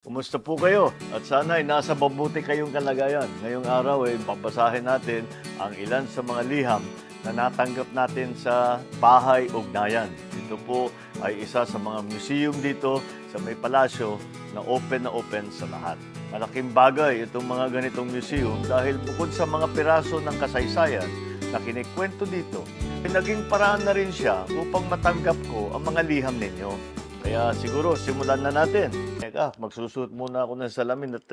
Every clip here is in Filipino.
Kumusta po kayo? At sana ay nasa mabuti kayong kalagayan. Ngayong araw ay papasahin natin ang ilan sa mga liham na natanggap natin sa Bahay Ugnayan. Ito po ay isa sa mga museum dito sa may palasyo na open sa lahat. Malaking bagay itong mga ganitong museum dahil bukod sa mga piraso ng kasaysayan na kinikwento dito, ay naging paraan na rin siya upang matanggap ko ang mga liham ninyo. Kaya siguro simulan na natin. Teka, magsusuot muna ako ng salamin at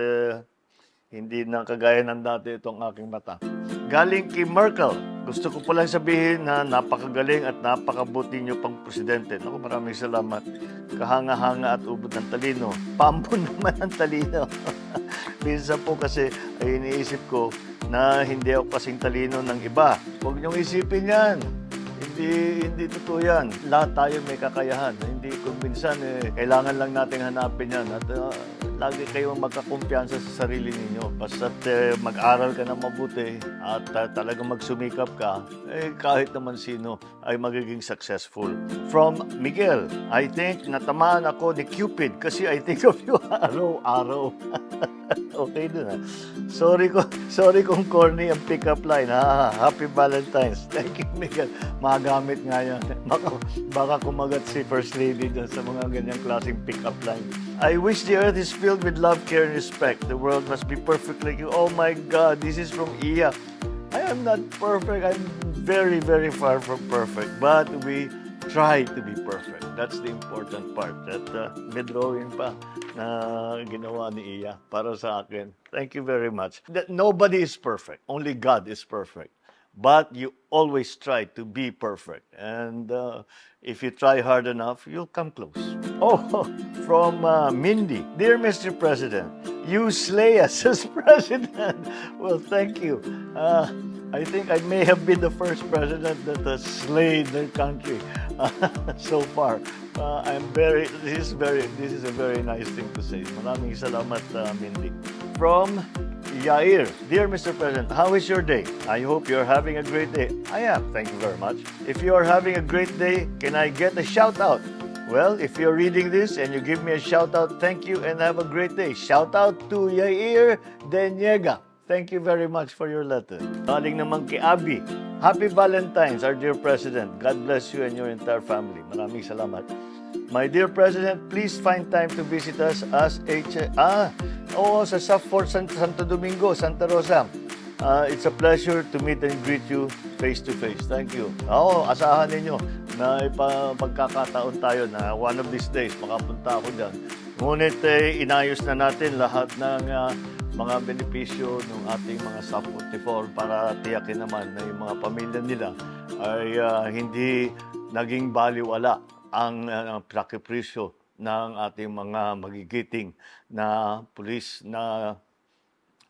hindi na kagaya ng dati itong aking mata. Galing kay Merkel, gusto ko palang sabihin na napakagaling at napakabuti niyo pang presidente. Naku, maraming salamat. Kahanga-hanga at ubod ng talino. Pampo naman ang talino. Minsan po kasi ay iniisip ko na hindi ako kasing talino ng iba. Huwag niyong isipin yan. Hindi totoo yan. Lahat tayo may kakayahan. Hindi kung minsan kailangan lang nating hanapin yan. At lagi kayong magkakumpiyansa sa sarili ninyo. Basta't mag-aral ka na mabuti at talagang magsumikap ka, kahit naman sino ay magiging successful. From Miguel, I think natamaan ako ni Cupid kasi I think of you araw-araw. Okay dun ha. Sorry kung corny ang pick-up line ha. Happy Valentine's. Thank you, Miguel. Magamit nga yan. Baka kumagat si First Lady dun sa mga ganyang klaseng pick-up line. I wish the earth is filled with love, care, and respect. The world must be perfect like you. Oh my God, this is from Iya. I am not perfect. I'm very, very far from perfect. But we try to be perfect. That's the important part. That may drawing pa na ginawa ni Iya para sa akin. Thank you very much. That nobody is perfect. Only God is perfect. But you always try to be perfect. And if you try hard enough, you'll come close. Oh, from Mindy. Dear Mr. President, you slay us as president. Well, thank you. I think I may have been the first president that has slayed their country so far. This is a very nice thing to say. Maraming salamat, Mindy. From Yair, dear Mr. President, how is your day? I hope you're having a great day. I am, thank you very much. If you are having a great day, can I get a shout out? Well, if you're reading this and you give me a shout out, thank you and have a great day. Shout out to Yair Deniega. Thank you very much for your letter. Galing naman kay Abby. Happy Valentine's, our dear President. God bless you and your entire family. Maraming salamat. My dear President, please find time to visit us as sa South Fort Santo Domingo, Santa Rosa. It's a pleasure to meet and greet you face to face. Thank you. Asahan ninyo na pagkakataon tayo na one of these days makapunta ako dyan. Ngunit inayos na natin lahat ng mga benepisyo ng ating mga South 44 para tiyakin naman na yung mga pamilya nila ay hindi naging baliwala ang prakipresyo ng ating mga magigiting na pulis na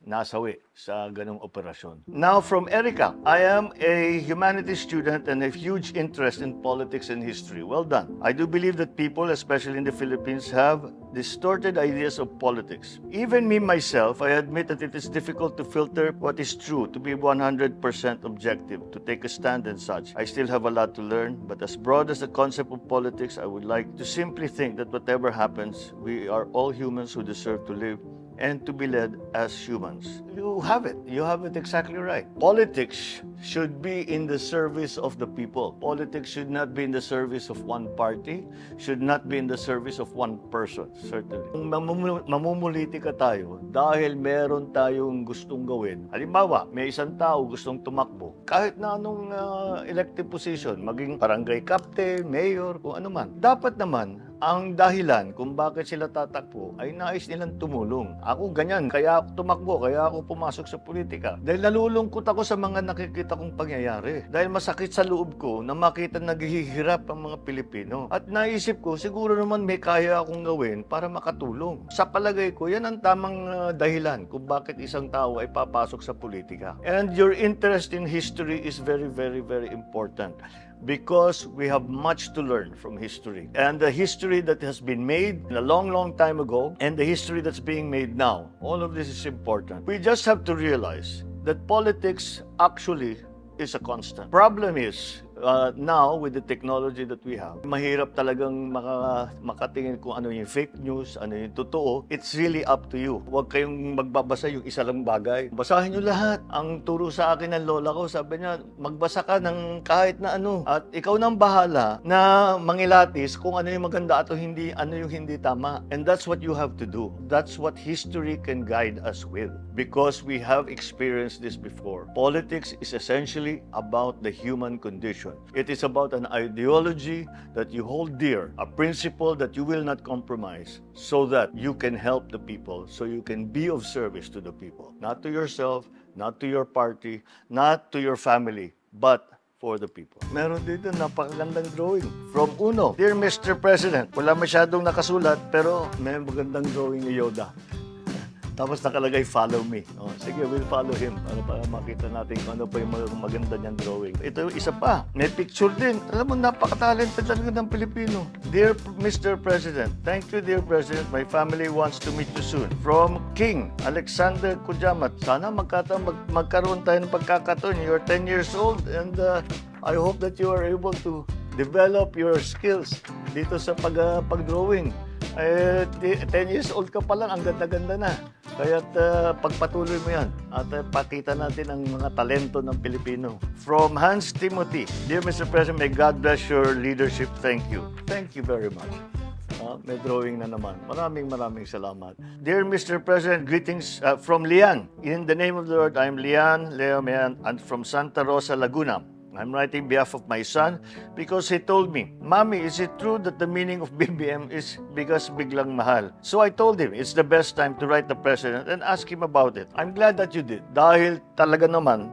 nasawi sa ganong operasyon. Now from Erica, I am a humanities student and have huge interest in politics and history. Well done. I do believe that people, especially in the Philippines, have distorted ideas of politics. Even me myself, I admit that it is difficult to filter what is true, to be 100% objective, to take a stand and such. I still have a lot to learn, but as broad as the concept of politics, I would like to simply think that whatever happens, we are all humans who deserve to live and to be led as humans. You have it exactly right. Politics should be in the service of the people. Politics should not be in the service of one party, should not be in the service of one person, certainly. Kung mamumulitika tayo dahil meron tayong gustong gawin, halimbawa, may isang tao gustong tumakbo, kahit na anong elective position, maging barangay captain, mayor, kung ano man, dapat naman ang dahilan kung bakit sila tatakbo ay nais nilang tumulong. Ako ganyan, kaya ako tumakbo, kaya ako pumasok sa politika. Dahil nalulungkot ako sa mga nakikita kong pangyayari. Dahil masakit sa loob ko na makita naghihirap ang mga Pilipino. At naisip ko, siguro naman may kaya akong gawin para makatulong. Sa palagay ko, yan ang tamang dahilan kung bakit isang tao ay papasok sa politika. And your interest in history is very, very, very important. Because we have much to learn from history. And the history that has been made a long, long time ago, and the history that's being made now, all of this is important. We just have to realize that politics actually is a constant. Problem is, Now, with the technology that we have, mahirap talagang makatingin kung ano yung fake news, ano yung totoo. It's really up to you. Huwag kayong magbabasa yung isa lang bagay. Basahin nyo lahat. Ang turo sa akin ng lola ko, sabi niya, magbasa ka ng kahit na ano. At ikaw nang bahala na mangilatis kung ano yung maganda at hindi, ano yung hindi tama. And that's what you have to do. That's what history can guide us with. Because we have experienced this before. Politics is essentially about the human condition. It is about an ideology that you hold dear, a principle that you will not compromise, so that you can help the people, so you can be of service to the people. Not to yourself, not to your party, not to your family, but for the people. Meron dito napakagandang drawing from Uno. Dear Mr. President, wala masyadong nakasulat pero may magandang drawing ni Yoda. Tapos nakalagay, follow me. Oh, sige, we'll follow him para makita natin kung ano pa yung maganda niyang drawing. Ito yung isa pa. May picture din. Alam mo, napaka-talented talaga ng Pilipino. Dear Mr. President, thank you, dear President. My family wants to meet you soon. From King Alexander Kujamat. Sana magkaroon tayo ng pagkakataon. You're 10 years old and I hope that you are able to develop your skills dito sa pag-drawing. 10 years old ka pa lang, ang ganda-ganda na. Kaya't pagpatuloy mo yan at pakita natin ang mga talento ng Pilipino. From Hans Timothy, Dear Mr. President, may God bless your leadership. Thank you. Thank you very much. May drawing na naman. Maraming salamat. Dear Mr. President, greetings from Lian. In the name of the Lord, I'm Lian Leomean and from Santa Rosa, Laguna. I'm writing on behalf of my son because he told me, Mommy, is it true that the meaning of BBM is because biglang mahal? So I told him it's the best time to write the president and ask him about it. I'm glad that you did. Dahil talaga naman,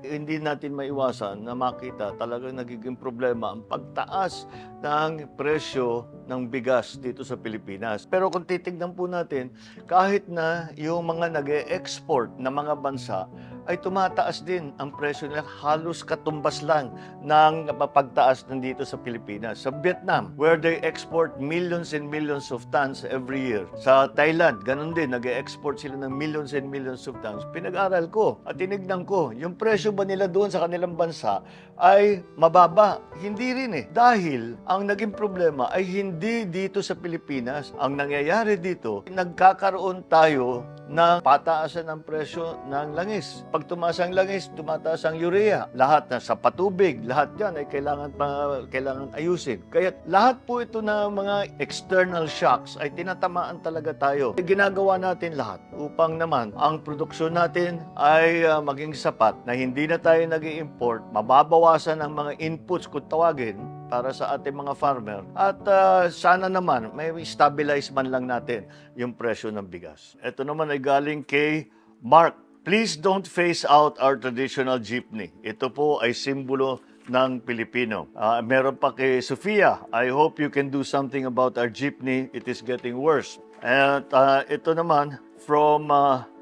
hindi natin maiwasan na makita talagang nagiging problema ang pagtaas ng presyo ng bigas dito sa Pilipinas. Pero kung titignan po natin, kahit na yung mga nag-e-export na mga bansa ay tumataas din ang presyo nila, halos katumbas lang ng pagtaas nandito sa Pilipinas. Sa Vietnam, where they export millions and millions of tons every year. Sa Thailand, ganun din, nag-e-export sila ng millions and millions of tons. Pinag-aral ko at tinignan ko, yung presyo ba nila doon sa kanilang bansa ay mababa? Hindi rin eh. Dahil ang naging problema ay hindi dito sa Pilipinas. Ang nangyayari dito, nagkakaroon tayo ng pataasan ng presyo ng langis. Pag tumaas ang langis, tumataas ang urea. Lahat na sa patubig, lahat yan ay kailangan ayusin. Kaya lahat po ito na mga external shocks ay tinatamaan talaga tayo. Ginagawa natin lahat upang naman ang produksyon natin ay maging sapat na hindi na tayo nag-i-import, mababawasan ang mga inputs kung tawagin para sa ating mga farmer at sana naman may stabilize man lang natin yung presyo ng bigas. Ito naman ay galing kay Mark. Please don't phase out our traditional jeepney. Ito po ay simbolo ng Pilipino. Meron pa kay Sofia. I hope you can do something about our jeepney. It is getting worse. At ito naman from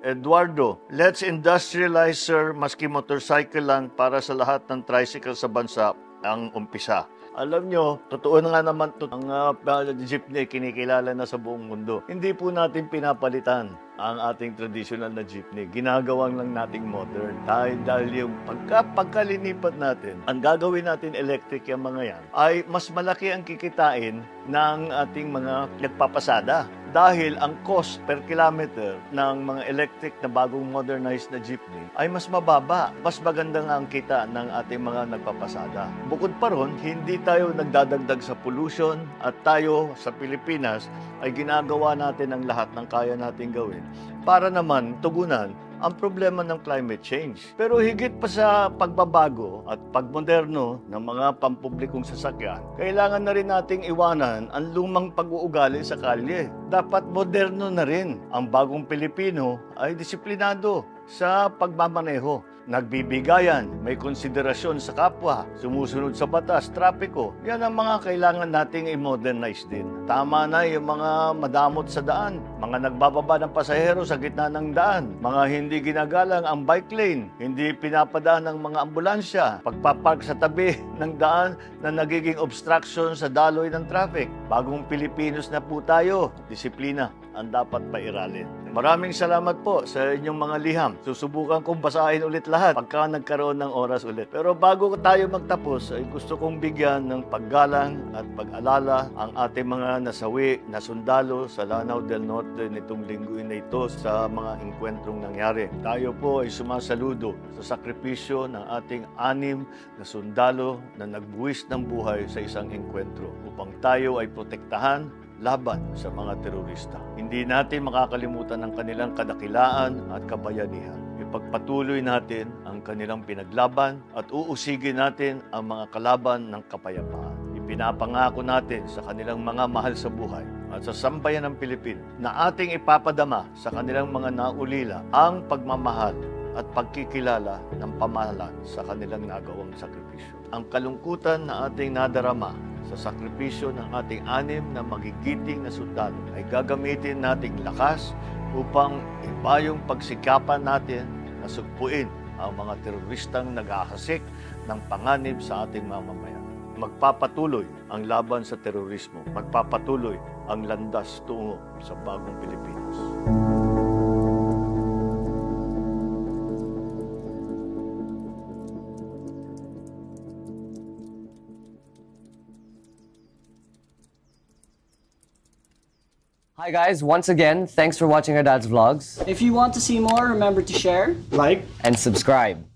Eduardo. Let's industrialize, sir, maski motorcycle lang para sa lahat ng tricycle sa bansa ang umpisa. Alam nyo, totoo na nga naman ang jeepney kinikilala na sa buong mundo. Hindi po natin pinapalitan ang ating traditional na jeepney. Ginagawang lang nating modern. Dahil yung pagkalinipat natin, ang gagawin natin electric yung mga yan, ay mas malaki ang kikitain ng ating mga nagpapasada. Dahil ang cost per kilometer ng mga electric na bagong modernized na jeepney ay mas mababa. Mas maganda nga ang kita ng ating mga nagpapasada. Bukod pa ron, hindi tayo nagdadagdag sa pollution at tayo sa Pilipinas ay ginagawa natin ang lahat ng kaya natin gawin para naman tugunan ang problema ng climate change. Pero higit pa sa pagbabago at pagmoderno ng mga pampublikong sasakyan, kailangan na rin nating iwanan ang lumang pag-uugali sa kalye. Dapat moderno na rin. Ang bagong Pilipino ay disiplinado sa pagmamaneho. Nagbibigayan, may konsiderasyon sa kapwa, sumusunod sa batas, trapiko. Yan ang mga kailangan nating i-modernize din. Tama na yung mga madamot sa daan, mga nagbababa ng pasahero sa gitna ng daan, mga hindi ginagalang ang bike lane, hindi pinapadaan ng mga ambulansya, pagpapark sa tabi ng daan na nagiging obstruction sa daloy ng traffic. Bagong Pilipinos na po tayo, disiplina. ang dapat pairalin. Maraming salamat po sa inyong mga liham. Susubukan kong basahin ulit lahat pagka nagkaroon ng oras ulit. Pero bago tayo magtapos, ay gusto kong bigyan ng paggalang at pag-alala ang ating mga nasawi na sundalo sa Lanao del Norte nitong lingguin na ito sa mga engkwentrong nangyari. Tayo po ay sumasaludo sa sakripisyo ng ating 6 na sundalo na nagbuwis ng buhay sa isang engkwentro upang tayo ay protektahan laban sa mga terorista. Hindi natin makakalimutan ang kanilang kadakilaan at kabayanihan. Ipagpatuloy natin ang kanilang pinaglaban at uusigin natin ang mga kalaban ng kapayapaan. Ipinapangako natin sa kanilang mga mahal sa buhay at sa sambayan ng Pilipinas na ating ipapadama sa kanilang mga naulila ang pagmamahal at pagkikilala ng pamahalaan sa kanilang nagawang sakripisyo. Ang kalungkutan na ating nadarama sa sakripisyo ng ating 6 na magigiting na sundalo ay gagamitin nating lakas upang ibayong pagsikapan natin na sugpuin ang mga teroristang nag-ahasik ng panganib sa ating mamamayan. Magpapatuloy ang laban sa terorismo. Magpapatuloy ang landas tungo sa bagong Pilipinas. Hi guys, once again, thanks for watching our dad's vlogs If you want to see more, remember to share, Like, and subscribe.